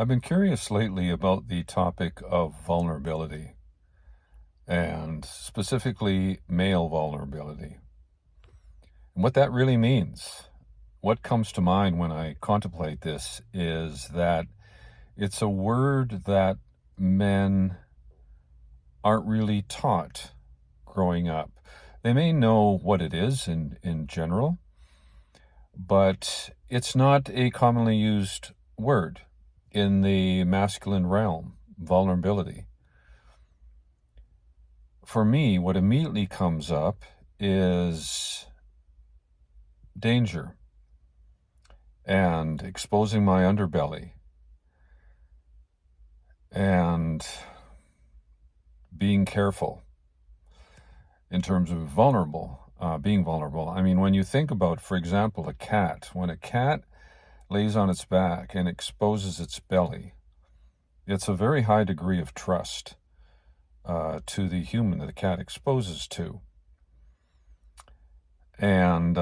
I've been curious lately about the topic of vulnerability, and specifically male vulnerability, and what that really means. What comes to mind when I contemplate this is that it's a word that men aren't really taught growing up. They may know what it is in general, but it's not a commonly used word in the masculine realm, vulnerability. For me, what immediately comes up is danger and exposing my underbelly and being careful in terms of being vulnerable. I mean, when you think about, for example, a cat, when a cat lays on its back and exposes its belly, it's a very high degree of trust to the human that the cat exposes to. And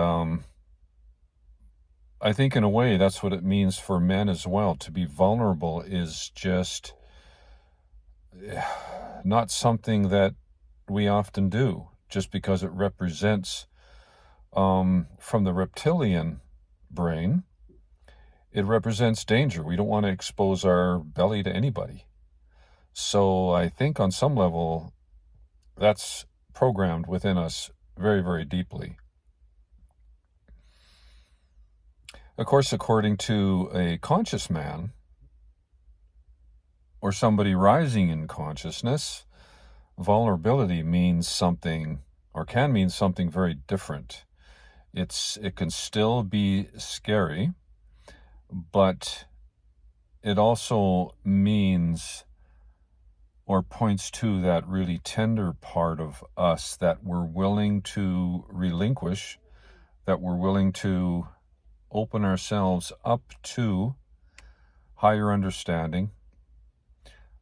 I think in a way that's what it means for men as well. To be vulnerable is just not something that we often do, just because it represents, from the reptilian brain, it represents danger. We don't want to expose our belly to anybody. So I think on some level, that's programmed within us very, very deeply. Of course, according to a conscious man, or somebody rising in consciousness, vulnerability means something, or can mean something very different. It can still be scary, but it also means or points to that really tender part of us that we're willing to relinquish, that we're willing to open ourselves up to higher understanding,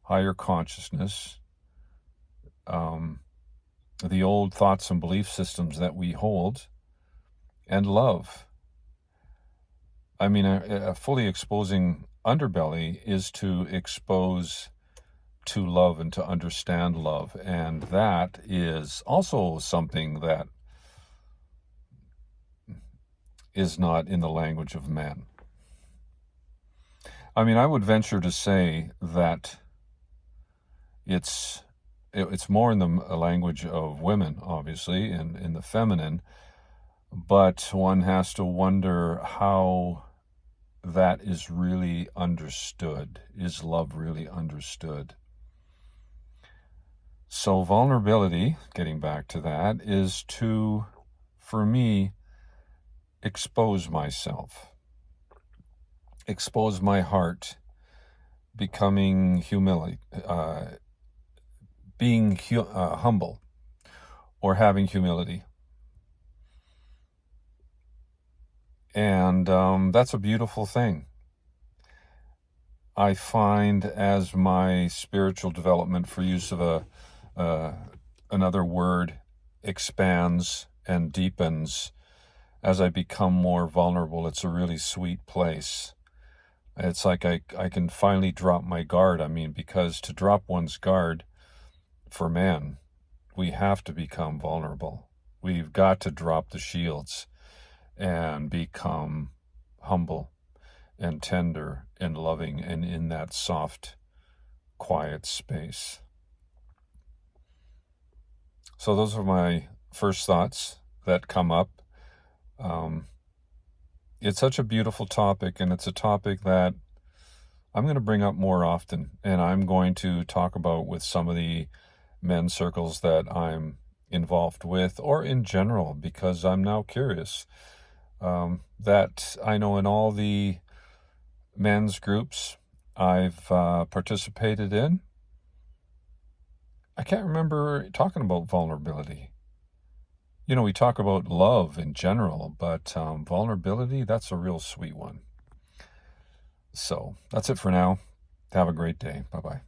higher consciousness, the old thoughts and belief systems that we hold, and love. I mean, a fully exposing underbelly is to expose to love and to understand love. And that is also something that is not in the language of men. I mean, I would venture to say that it's more in the language of women, obviously, and in the feminine, but one has to wonder how that is really understood. Is love really understood? So vulnerability, getting back to that, is to, for me, expose myself, expose my heart, becoming being humble, or having humility. And that's a beautiful thing. I find as my spiritual development, for use of another word, expands and deepens, as I become more vulnerable, it's a really sweet place. It's like I can finally drop my guard. I mean, because to drop one's guard for man, we have to become vulnerable. We've got to drop the shields and become humble and tender and loving and in that soft, quiet space. So those are my first thoughts that come up. It's such a beautiful topic, and it's a topic that I'm going to bring up more often, and I'm going to talk about with some of the men's circles that I'm involved with, or in general, because I'm now curious. That I know in all the men's groups I've participated in, I can't remember talking about vulnerability. You know, we talk about love in general, but vulnerability, that's a real sweet one. So that's it for now. Have a great day. Bye-bye.